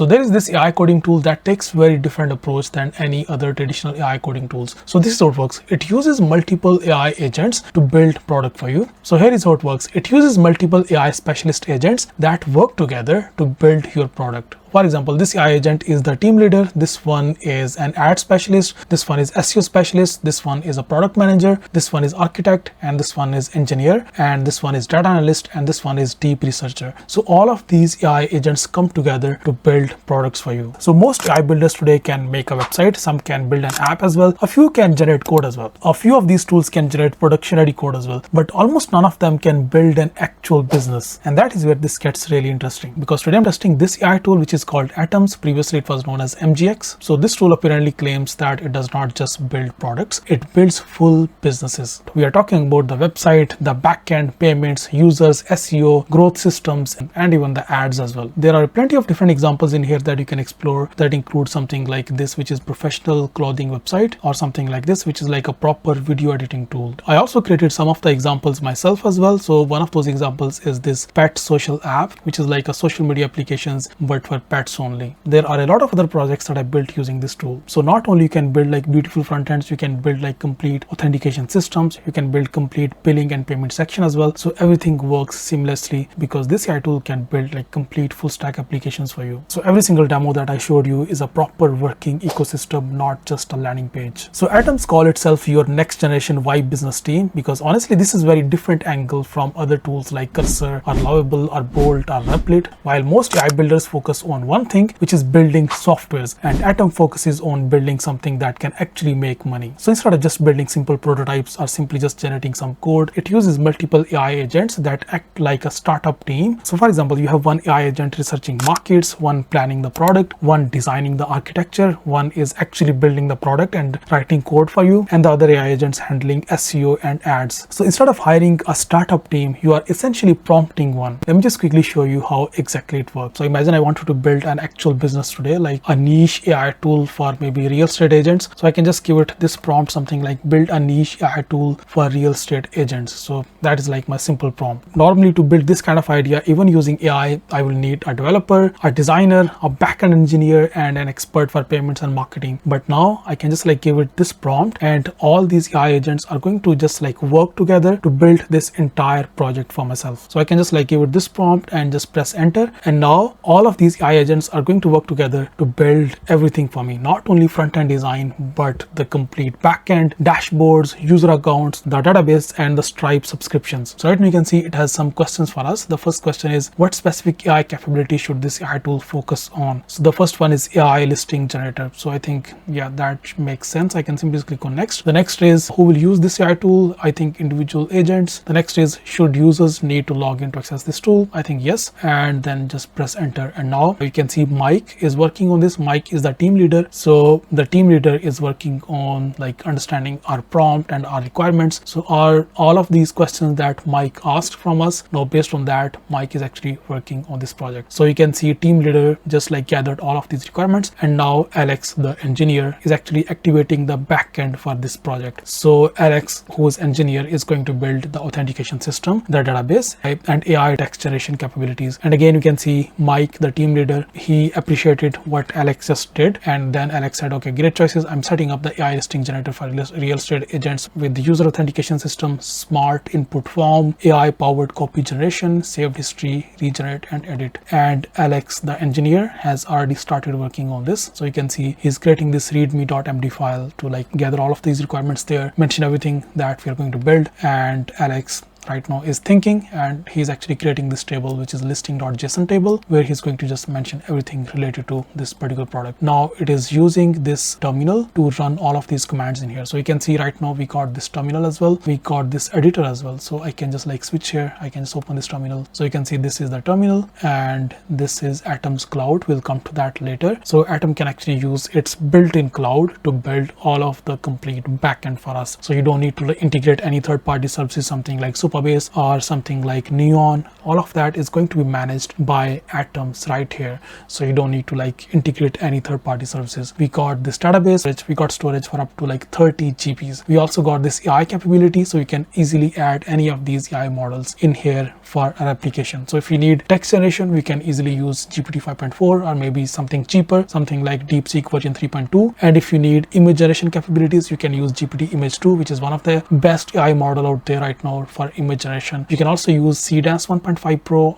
So there is this AI coding tool that takes very different approach than any other traditional AI coding tools. So this is how it works. It uses multiple AI agents to build product for you. So here is how it works. It uses multiple AI specialist agents that work together to build your product. For example, this AI agent is the team leader, this one is an ad specialist, this one is SEO specialist, this one is a product manager, this one is architect, and this one is engineer, and this one is data analyst, and this one is deep researcher. So all of these AI agents come together to build products for you. So most AI builders today can make a website, some can build an app as well, a few can generate code as well. A few of these tools can generate production ready code as well, but almost none of them can build an actual business. And that is where this gets really interesting, because today I'm testing this AI tool which is called Atoms. Previously it was known as MGX. So this tool apparently claims that it does not just build products, it builds full businesses. We are talking about the website, the backend, payments, users, SEO, growth systems, and even the ads as well. There are plenty of different examples in here that you can explore that include something like this, which is professional clothing website, or something like this, which is like a proper video editing tool. I also created some of the examples myself as well. So one of those examples is this pet social app, which is like a social media applications but for pets only. There are a lot of other projects that I built using this tool. So not only you can build like beautiful front ends, you can build like complete authentication systems, you can build complete billing and payment section as well. So everything works seamlessly because this AI tool can build like complete full stack applications for you. So every single demo that I showed you is a proper working ecosystem, not just a landing page. So Atoms call itself your next generation web business team, because honestly this is very different angle from other tools like Cursor or Lovable or Bolt or Replit. While most AI builders focus on one thing, which is building softwares, and Atom focuses on building something that can actually make money. So instead of just building simple prototypes or simply just generating some code, it uses multiple AI agents that act like a startup team. So for example, you have one AI agent researching markets, one planning the product, one designing the architecture, one is actually building the product and writing code for you, and the other AI agents handling SEO and ads. So instead of hiring a startup team, you are essentially prompting one. Let me just quickly show you how exactly it works. So imagine I wanted to build an actual business today, like a niche AI tool for maybe real estate agents. So I can just give it this prompt, something like build a niche AI tool for real estate agents. So that is like my simple prompt. Normally to build this kind of idea, even using AI, I will need a developer, a designer, a backend engineer, and an expert for payments and marketing. But now I can just like give it this prompt, and all these AI agents are going to just like work together to build this entire project for myself. So I can just like give it this prompt and just press enter, and now all of these AI agents are going to work together to build everything for me. Not only front-end design, but the complete backend, dashboards, user accounts, the database, and the Stripe subscriptions. So right now you can see it has some questions for us. The first question is, what specific AI capability should this AI tool focus on? So the first one is AI listing generator. So I think, yeah, that makes sense. I can simply click on next. The next is, who will use this AI tool? I think individual agents. The next is, should users need to log in to access this tool? I think yes, and then just press enter. And now you can see Mike is working on this. Mike is the team leader. So the team leader is working on like understanding our prompt and our requirements. So are all of these questions that Mike asked from us, now based on that, Mike is actually working on this project. So you can see team leader just like gathered all of these requirements, and now Alex, the engineer, is actually activating the backend for this project. So Alex, who is engineer, is going to build the authentication system, the database, and AI text generation capabilities. And again, you can see Mike, the team leader, he appreciated what Alex just did, and then Alex said, okay, great choices. I'm setting up the AI listing generator for real estate agents with the user authentication system, smart input form, AI powered copy generation, saved history, regenerate and edit. And Alex, the engineer, has already started working on this. So you can see he's creating this readme.md file to like gather all of these requirements there, mention everything that we are going to build. And Alex right now is thinking, and he's actually creating this table, which is listing.json table, where he's going to just mention everything related to this particular product. Now it is using this terminal to run all of these commands in here. So you can see right now we got this terminal as well, we got this editor as well. So I can just like switch here, I can just open this terminal. So you can see this is the terminal, and this is Atom's cloud. We'll come to that later. So Atom can actually use its built-in cloud to build all of the complete backend for us. So you don't need to integrate any third-party services, something like Supabase or something like Neon, all of that is going to be managed by Atoms right here. So you don't need to like integrate any third-party services. We got this database, which we got storage for up to like 30 GBs. We also got this AI capability, so you can easily add any of these AI models in here for our application. So if you need text generation, we can easily use GPT 5.4 or maybe something cheaper, something like DeepSeek version 3.2. And if you need image generation capabilities, you can use GPT Image 2, which is one of the best AI model out there right now for image generation. You can also use CDance 1.5 Pro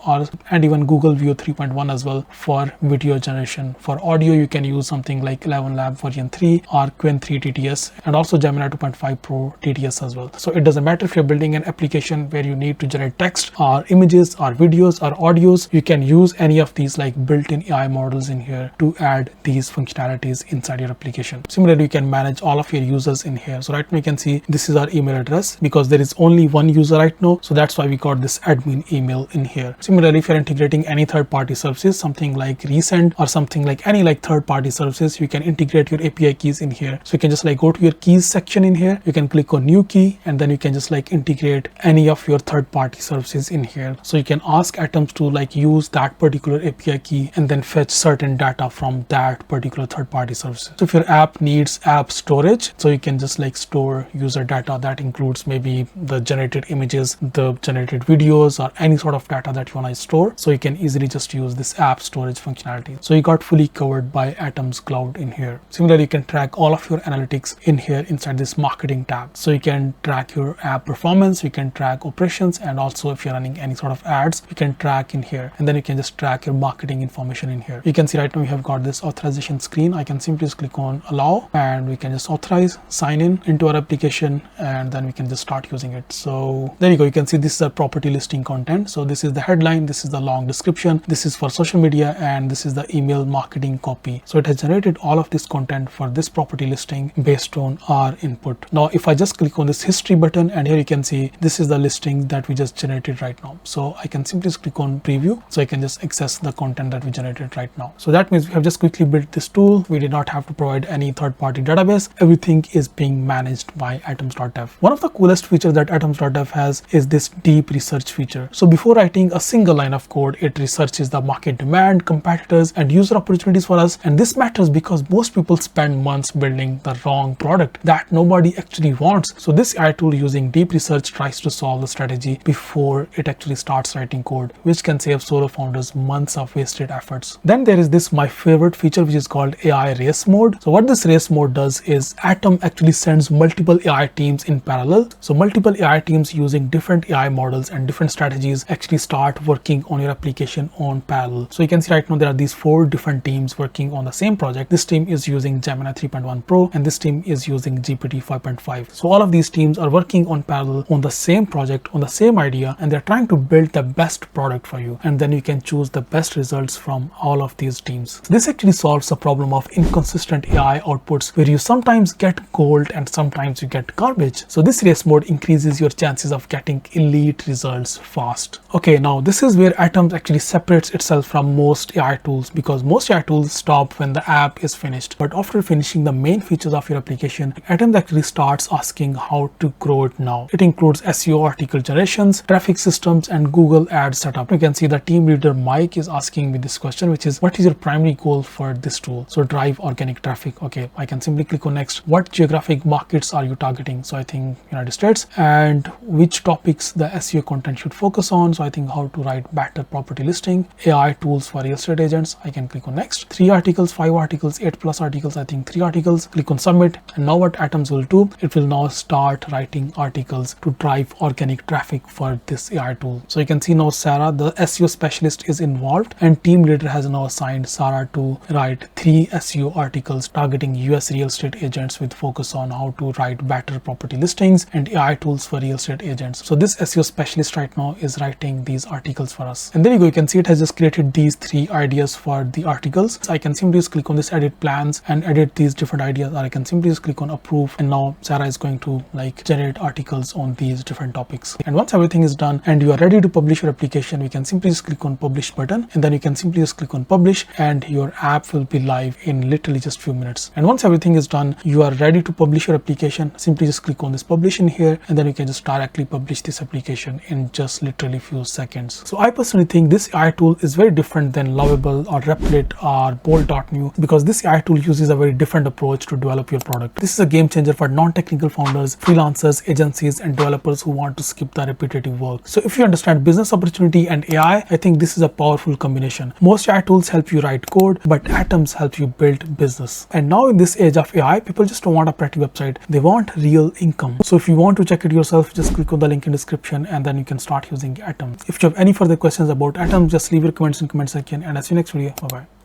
and even Google View 3.1 as well for video generation. For audio, you can use something like 11 Lab version 3 or Qwen 3 TTS, and also Gemini 2.5 Pro TTS as well. So it doesn't matter if you're building an application where you need to generate text or images or videos or audios, you can use any of these like built-in AI models in here to add these functionalities inside your application. Similarly, you can manage all of your users in here. So right now you can see this is our email address because there is only one user right now. So that's why we got this admin email in here. Similarly, if you're integrating any third-party services, something like Resend or something like any like third-party services, you can integrate your API keys in here. So you can just like go to your keys section in here. You can click on new key and then you can just like integrate any of your third-party services in here. So you can ask Atoms to like use that particular API key and then fetch certain data from that particular third-party service. So if your app needs app storage, so you can just like store user data that includes maybe the generated images, the generated videos, or any sort of data that you want to store. So you can easily just use this app storage functionality. So you got fully covered by Atoms Cloud in here. Similarly, you can track all of your analytics in here inside this marketing tab. So you can track your app performance, you can track operations, and also if you're running any sort of ads, you can track in here, and then you can just track your marketing information in here. You can see right now we have got this authorization screen. I can simply just click on allow and we can just authorize, sign in into our application, and then we can just start using it. So there you go. You can see this is our property listing content. So this is the headline, this is the long description, this is for social media, and this is the email marketing copy. So it has generated all of this content for this property listing based on our input. Now if I just click on this history button, and here you can see this is the listing that we just generated right now. So I can simply just click on preview, so I can just access the content that we generated right now. So that means we have just quickly built this tool. We did not have to provide any third-party database. Everything is being managed by Atoms.dev. One of the coolest features that Atoms.dev has is this deep research feature. So before writing a single line of code, it researches the market demand, competitors, and user opportunities for us. And this matters because most people spend months building the wrong product that nobody actually wants. So this AI tool using deep research tries to solve the strategy before it actually starts writing code, which can save solo founders months of wasted efforts. Then there is this my favorite feature, which is called AI race mode. So what this race mode does is Atom actually sends multiple AI teams in parallel. So multiple AI teams using different AI models and different strategies actually start working on your application on parallel. So you can see right now there are these 4 different teams working on the same project. This team is using Gemini 3.1 Pro and this team is using GPT 5.5. So all of these teams are working on parallel on the same project, on the same idea, and they're trying to build the best product for you. And then you can choose the best results from all of these teams. This actually solves the problem of inconsistent AI outputs where you sometimes get gold and sometimes you get garbage. So this race mode increases your chances of getting elite results fast. Okay, now this is where Atoms actually separates itself from most AI tools, because most AI tools stop when the app is finished. But after finishing the main features of your application, Atoms actually starts asking how to grow it now. It includes SEO article generations, traffic systems, and Google Ads setup. You can see the team leader Mike is asking me this question, which is what is your primary goal for this tool? So drive organic traffic. Okay, I can simply click on next. What geographic markets are you targeting? So I think United States. And which topics the SEO content should focus on? So I think how to write better property listing, AI tools for real estate agents. I can click on next. 3 articles, 5 articles, 8+ articles. I think 3 articles. Click on submit. And now what Atoms will do, it will now start writing articles to drive organic traffic for this AI tool. So you can see now Sarah, the SEO specialist, is involved, and team leader has now assigned Sarah to write 3 SEO articles targeting US real estate agents with focus on how to write better property listings and AI tools for real estate agents. So this SEO specialist right now is writing these articles for us. And there you go. You can see it has just created these 3 ideas for the articles. So I can simply just click on this edit plans and edit these different ideas, or I can simply just click on approve, and now Sarah is going to like generate articles on these different topics. And once everything is done and you are ready to publish your application, we can simply just click on publish button, and then you can simply just click on publish, and your app will be live in literally just few minutes. And once everything is done, you are ready to publish your application. Simply just click on this publish in here, and then you can just directly publish publish this application in just literally few seconds. So I personally think this AI tool is very different than Lovable or Replit or Bolt.new, because this AI tool uses a very different approach to develop your product. This is a game changer for non-technical founders, freelancers, agencies, and developers who want to skip the repetitive work. So if you understand business opportunity and AI, I think this is a powerful combination. Most AI tools help you write code, but Atoms helps you build business. And now in this age of AI, people just don't want a pretty website. They want real income. So if you want to check it yourself, just click on the link in description and then you can start using Atoms. If you have any further questions about Atoms, just leave your comments in comment section, and I'll see you next video. Bye bye.